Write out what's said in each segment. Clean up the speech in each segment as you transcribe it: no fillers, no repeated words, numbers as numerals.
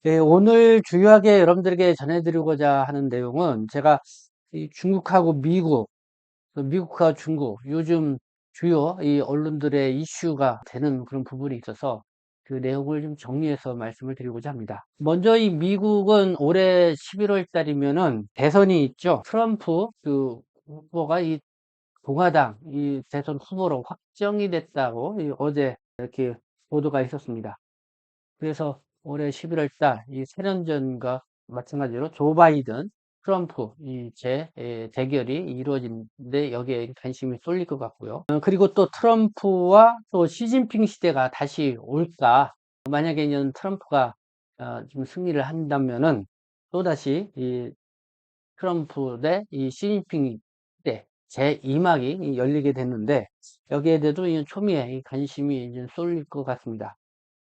네, 오늘 주요하게 여러분들에게 전해드리고자 하는 내용은 제가 이 중국하고 미국, 미국과 중국, 요즘 주요 이 언론들의 이슈가 되는 그런 부분이 있어서 그 내용을 좀 정리해서 말씀을 드리고자 합니다. 먼저 이 미국은 올해 11월 달이면은 대선이 있죠. 트럼프 그 후보가 이 공화당 이 대선 후보로 확정이 됐다고 어제 이렇게 보도가 있었습니다. 그래서 올해 11월 달 이 4년 전과 마찬가지로 조 바이든, 트럼프 대결이 이루어진데 여기에 관심이 쏠릴 것 같고요. 그리고 또 트럼프와 또 시진핑 시대가 다시 올까? 만약에 이제 트럼프가 좀 승리를 한다면은 또다시 이 트럼프 대 이 시진핑 때 제2막이 열리게 됐는데 여기에 대해서 이 초미의 이 관심이 이제 쏠릴 것 같습니다.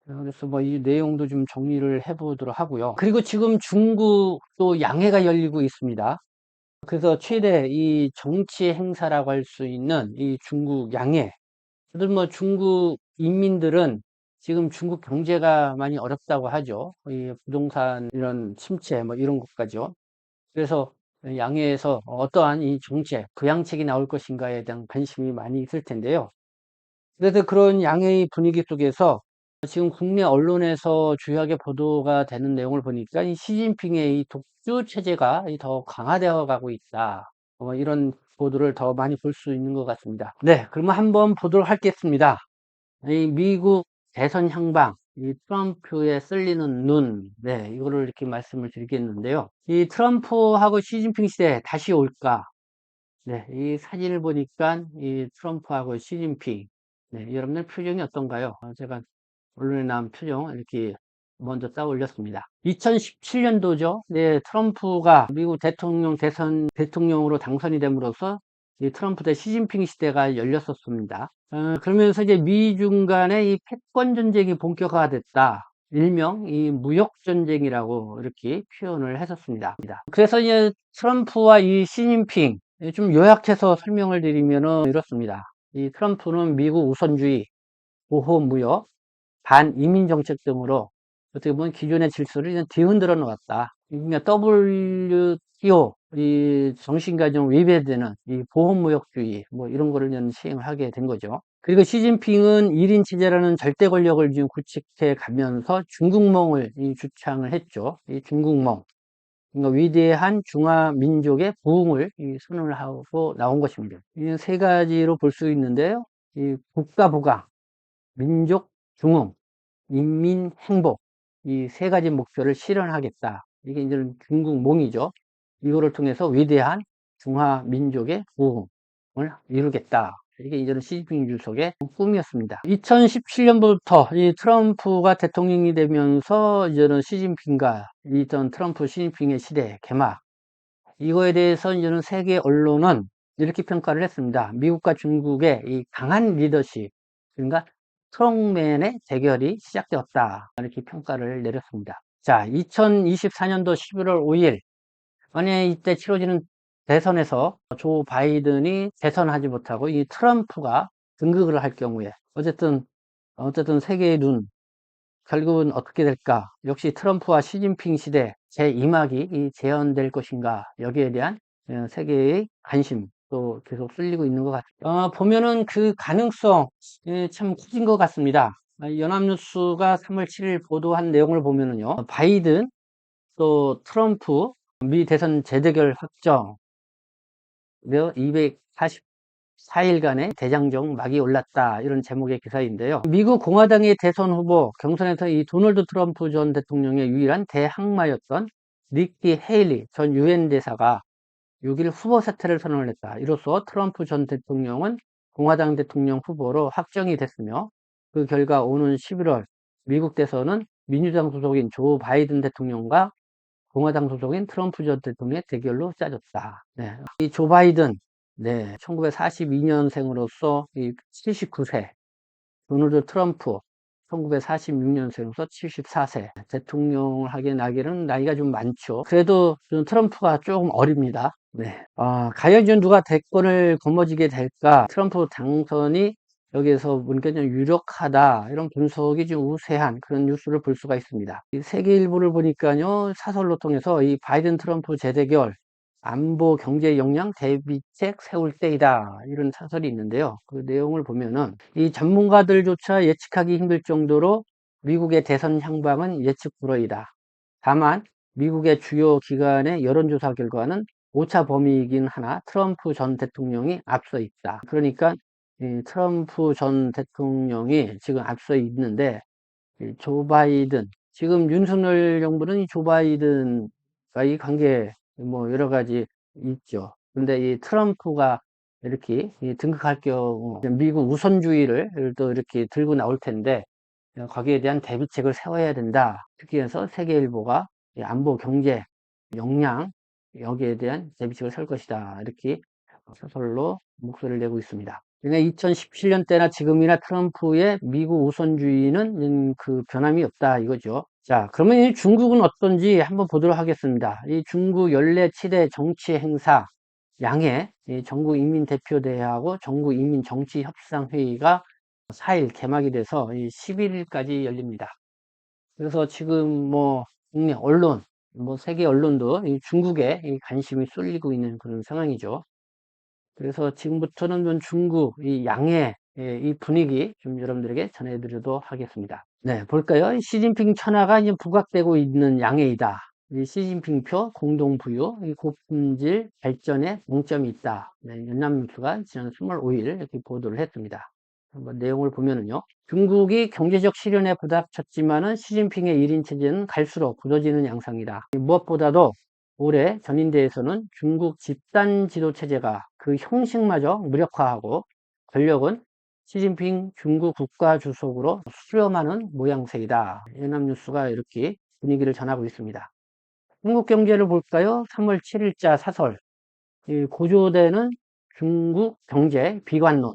그래서 뭐 이 내용도 좀 정리를 해보도록 하고요. 그리고 지금 중국도 양해가 열리고 있습니다. 그래서 최대 이 정치 행사라고 할 수 있는 이 중국 양해. 다들 뭐 중국 인민들은 지금 중국 경제가 많이 어렵다고 하죠. 이 부동산 이런 침체 뭐 이런 것까지요. 그래서 양해에서 어떠한 이 정책, 부양책이 나올 것인가에 대한 관심이 많이 있을 텐데요. 그래서 그런 양해의 분위기 속에서 지금 국내 언론에서 주요하게 보도가 되는 내용을 보니까 이 시진핑의 이 독주 체제가 더 강화되어 가고 있다. 이런 보도를 더 많이 볼 수 있는 것 같습니다. 네, 그러면 한번 보도록 하겠습니다. 이 미국 대선 향방, 이 트럼프의 쏠리는 눈, 네, 이거를 이렇게 말씀을 드리겠는데요. 이 트럼프하고 시진핑 시대 다시 올까? 네, 이 사진을 보니까 이 트럼프하고 시진핑, 네, 여러분들 표정이 어떤가요? 제가 언론에 나온 표정 이렇게 먼저 따 올렸습니다. 2017년도죠. 네, 트럼프가 미국 대통령 대선 대통령으로 당선이 됨으로써 이 트럼프 대 시진핑 시대가 열렸었습니다. 그러면서 이제 미중 간의 이 패권 전쟁이 본격화됐다. 일명 이 무역 전쟁이라고 이렇게 표현을 했었습니다. 그래서 이제 트럼프와 이 시진핑 좀 요약해서 설명을 드리면은 이렇습니다. 이 트럼프는 미국 우선주의, 보호 무역, 반이민 정책 등으로 어떻게 보면 기존의 질서를 이제 뒤흔들어 놓았다. 그러니까 WTO 이 정신가정 위배되는 이 보호무역주의 뭐 이런 거를 이제 시행을 하게 된 거죠. 그리고 시진핑은 1인 체제라는 절대 권력을 지금 구축해 가면서 중국몽을 주창을 했죠. 이 중국몽. 그러니까 위대한 중화 민족의 부흥을 선언을 하고 나온 것입니다. 이 세 가지로 볼 수 있는데요. 이 국가 부강, 민족 중흥, 인민 행복 이 세 가지 목표를 실현하겠다. 이게 이제 중국몽이죠. 이거를 통해서 위대한 중화 민족의 부흥을 이루겠다. 이게 이제는 시진핑 주석의 꿈이었습니다. 2017년부터 이 트럼프가 대통령이 되면서 이제는 시진핑과 이전 트럼프 시진핑의 시대 개막. 이거에 대해서 이제는 세계 언론은 이렇게 평가를 했습니다. 미국과 중국의 이 강한 리더십, 그러니까 스트롱맨의 대결이 시작되었다. 이렇게 평가를 내렸습니다. 자, 2024년도 11월 5일, 만약에 이때 치러지는 대선에서 조 바이든이 대선하지 못하고 이 트럼프가 등극을 할 경우에, 어쨌든 세계의 눈, 결국은 어떻게 될까? 역시 트럼프와 시진핑 시대 제2막이 재현될 것인가? 여기에 대한 세계의 관심 또 계속 쏠리고 있는 것 같아요. 보면은 그 가능성 참 커진 것 같습니다. 연합뉴스가 3월 7일 보도한 내용을 보면은요. 바이든 또 트럼프 미 대선 재대결 확정 244일간의 대장정 막이 올랐다. 이런 제목의 기사인데요. 미국 공화당의 대선 후보 경선에서 이 도널드 트럼프 전 대통령의 유일한 대항마였던 니키 헤일리 전 유엔 대사가 6일 후보 사퇴를 선언을 했다. 이로써 트럼프 전 대통령은 공화당 대통령 후보로 확정이 됐으며 그 결과 오는 11월 미국 대선은 민주당 소속인 조 바이든 대통령과 공화당 소속인 트럼프 전 대통령의 대결로 짜졌다. 네. 이 조 바이든, 네. 1942년생으로서 79세. 도널드 트럼프, 1946년생으로서 74세. 대통령을 하게 나기는 나이가 좀 많죠. 그래도 좀 트럼프가 조금 어립니다. 네. 과연 누가 대권을 거머쥐게 될까? 트럼프 당선이 여기에서 보니까 좀 유력하다 이런 분석이 좀 우세한 그런 뉴스를 볼 수가 있습니다. 이 세계일보를 보니까요, 사설로 통해서 이 바이든 트럼프 재대결 안보 경제 역량 대비책 세울 때이다 이런 사설이 있는데요. 그 내용을 보면은 이 전문가들조차 예측하기 힘들 정도로 미국의 대선 향방은 예측 불허이다. 다만 미국의 주요 기관의 여론조사 결과는 오차 범위이긴 하나 트럼프 전 대통령이 앞서 있다. 그러니까 이 트럼프 전 대통령이 지금 앞서 있는데 이 조 바이든 지금 윤석열 정부는 이 조 바이든과 이 관계 뭐 여러 가지 있죠. 근데 이 트럼프가 이렇게 이 등극할 경우 미국 우선주의를 또 이렇게 들고 나올 텐데 거기에 대한 대비책을 세워야 된다. 특히 해서 세계일보가 이 안보 경제 역량 여기에 대한 대비책을 세울 것이다. 이렇게 소설로 목소리를 내고 있습니다. 그러니까 2017년 때나 지금이나 트럼프의 미국 우선주의는 그 변함이 없다 이거죠. 자, 그러면 이 중국은 어떤지 한번 보도록 하겠습니다. 이 중국 14 정치 행사 양해 전국인민대표대회하고 전국인민정치협상회의가 4일 개막이 돼서 11일까지 열립니다. 그래서 지금 뭐 국내 언론, 뭐 세계 언론도 이 중국에 이 관심이 쏠리고 있는 그런 상황이죠. 그래서 지금부터는 좀 중국 이 양해 이 분위기 좀 여러분들에게 전해드리도록 하겠습니다. 네, 볼까요? 시진핑 천하가 이제 부각되고 있는 양해이다. 이 시진핑표 공동부유, 이 고품질 발전에 공점이 있다. 네, 연합뉴스가 지난 25일 이렇게 보도를 했습니다. 한번 내용을 보면은요. 중국이 경제적 시련에 부닥쳤지만은 시진핑의 1인 체제는 갈수록 굳어지는 양상이다. 무엇보다도 올해 전인대에서는 중국 집단 지도 체제가 그 형식마저 무력화하고 권력은 시진핑 중국 국가주석으로 수렴하는 모양새이다. 연합뉴스가 이렇게 분위기를 전하고 있습니다. 중국 경제를 볼까요? 3월 7일자 사설. 고조되는 중국 경제 비관론.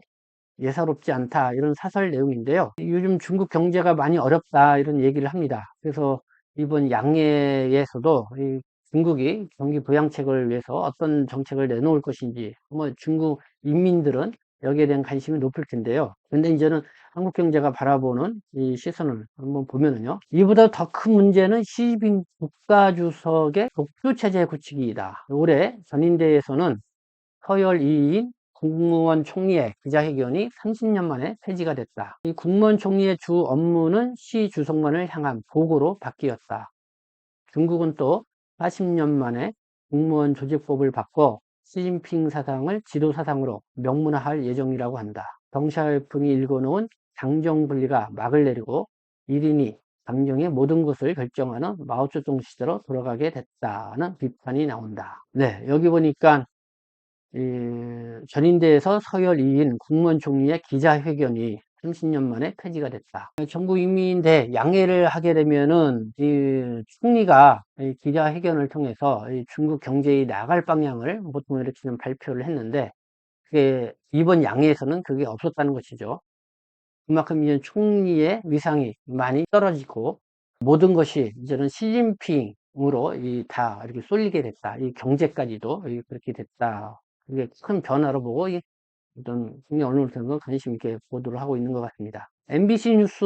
예사롭지 않다 이런 사설 내용인데요. 요즘 중국 경제가 많이 어렵다 이런 얘기를 합니다. 그래서 이번 양해에서도 이 중국이 경기 부양책을 위해서 어떤 정책을 내놓을 것인지 뭐 중국 인민들은 여기에 대한 관심이 높을 텐데요. 근데 이제는 한국 경제가 바라보는 이 시선을 한번 보면은요. 이보다 더 큰 문제는 시진핑 국가주석의 독주체제 구축이다. 올해 전인대에서는 서열 2인 국무원 총리의 기자회견이 30년 만에 폐지가 됐다. 이 국무원 총리의 주 업무는 시 주석만을 향한 보고로 바뀌었다. 중국은 또 40년 만에 국무원 조직법을 바꿔 시진핑 사상을 지도사상으로 명문화할 예정이라고 한다. 덩샤오핑이 일궈놓은 당정분리가 막을 내리고 1인이 당정의 모든 것을 결정하는 마오쩌둥 시대로 돌아가게 됐다는 비판이 나온다. 네, 여기 보니까 전인대에서 서열 2인 국무원 총리의 기자회견이 30년 만에 폐지가 됐다. 전국인민대 양해를 하게 되면은 이 총리가 이 기자회견을 통해서 이 중국 경제의 나갈 방향을 보통 이렇게 좀 발표를 했는데 그게 이번 양해에서는 그게 없었다는 것이죠. 그만큼 이제 총리의 위상이 많이 떨어지고 모든 것이 이제는 시진핑으로 다 이렇게 쏠리게 됐다. 이 경제까지도 그렇게 됐다. 이게 큰 변화로 보고 어떤 국내 언론을 통해서 관심 있게 보도를 하고 있는 것 같습니다. MBC 뉴스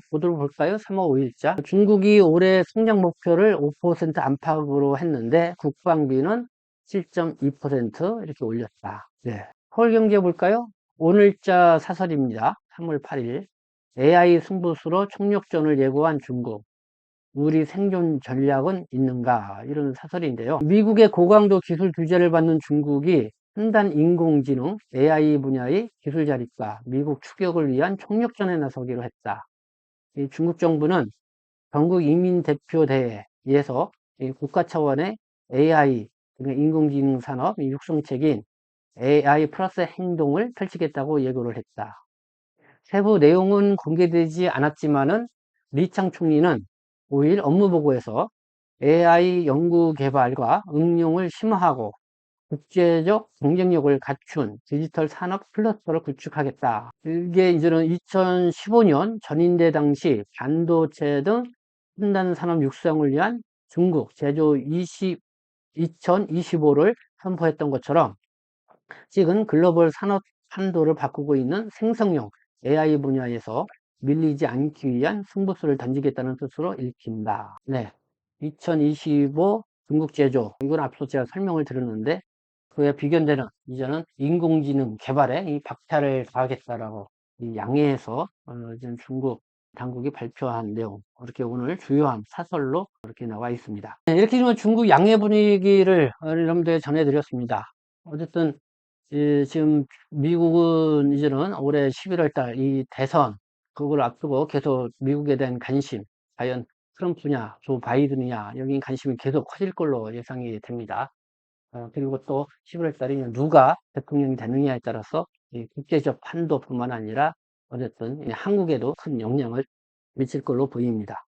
보도를 볼까요? 3월 5일자. 중국이 올해 성장 목표를 5% 안팎으로 했는데 국방비는 7.2% 이렇게 올렸다. 네. 서울경제 볼까요? 오늘자 사설입니다. 3월 8일. AI 승부수로 총력전을 예고한 중국. 우리 생존 전략은 있는가? 이런 사설인데요. 미국의 고강도 기술 규제를 받는 중국이 첨단 인공지능 AI 분야의 기술 자립과 미국 추격을 위한 총력전에 나서기로 했다. 이 중국 정부는 전국 인민대표대회에서 국가 차원의 AI, 그러니까 인공지능 산업 육성책인 AI 플러스 행동을 펼치겠다고 예고를 했다. 세부 내용은 공개되지 않았지만은 리창 총리는 5일 업무보고에서 AI 연구 개발과 응용을 심화하고 국제적 경쟁력을 갖춘 디지털 산업 클러스터를 구축하겠다. 이게 이제는 2015년 전인대 당시 반도체 등 첨단 산업 육성을 위한 중국 제조 2025를 선포했던 것처럼 지금 글로벌 산업 판도를 바꾸고 있는 생성용 AI 분야에서 밀리지 않기 위한 승부수를 던지겠다는 뜻으로 읽힌다. 네. 2025 중국 제조. 이건 앞서 제가 설명을 드렸는데, 그에 비견되는 이제는 인공지능 개발에 이 박차를 가하겠다라고 이 양해해서 지금 중국 당국이 발표한 내용, 이렇게 오늘 주요한 사설로 이렇게 나와 있습니다. 네, 이렇게 좀 중국 양해 분위기를 여러분들에게 전해드렸습니다. 어쨌든 지금 미국은 이제는 올해 11월 달 이 대선, 그걸 앞두고 계속 미국에 대한 관심, 과연 트럼프냐 조 바이든이냐, 여기 관심이 계속 커질 걸로 예상이 됩니다. 그리고 또 11월 달에 누가 대통령이 되느냐에 따라서 이 국제적 판도뿐만 아니라 어쨌든 이 한국에도 큰 영향을 미칠 걸로 보입니다.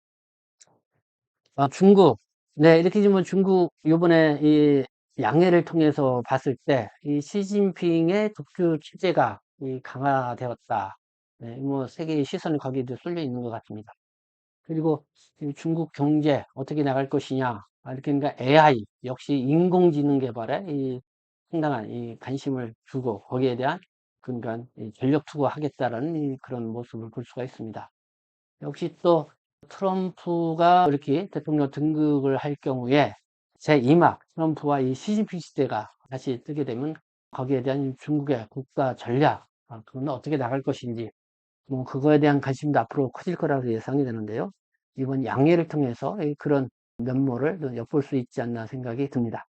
중국. 네, 이렇게 지금 중국 요번에 이 양해를 통해서 봤을 때 이 시진핑의 독주 체제가 이 강화되었다. 네, 뭐 세계의 시선이 거기도 쏠려 있는 것 같습니다. 그리고 이 중국 경제 어떻게 나갈 것이냐. 이렇게 그러니까 AI 역시 인공지능 개발에 이 상당한 이 관심을 두고 거기에 대한 그러니까 이 전력 투구하겠다라는 이 그런 모습을 볼 수가 있습니다. 역시 또 트럼프가 이렇게 대통령 등극을 할 경우에 제2막 트럼프와 이 시진핑 시대가 다시 뜨게 되면 거기에 대한 중국의 국가 전략, 그건 어떻게 나갈 것인지, 뭐 그거에 대한 관심도 앞으로 커질 거라고 예상이 되는데요. 이번 양해를 통해서 그런 면모를 엿볼 수 있지 않나 생각이 듭니다.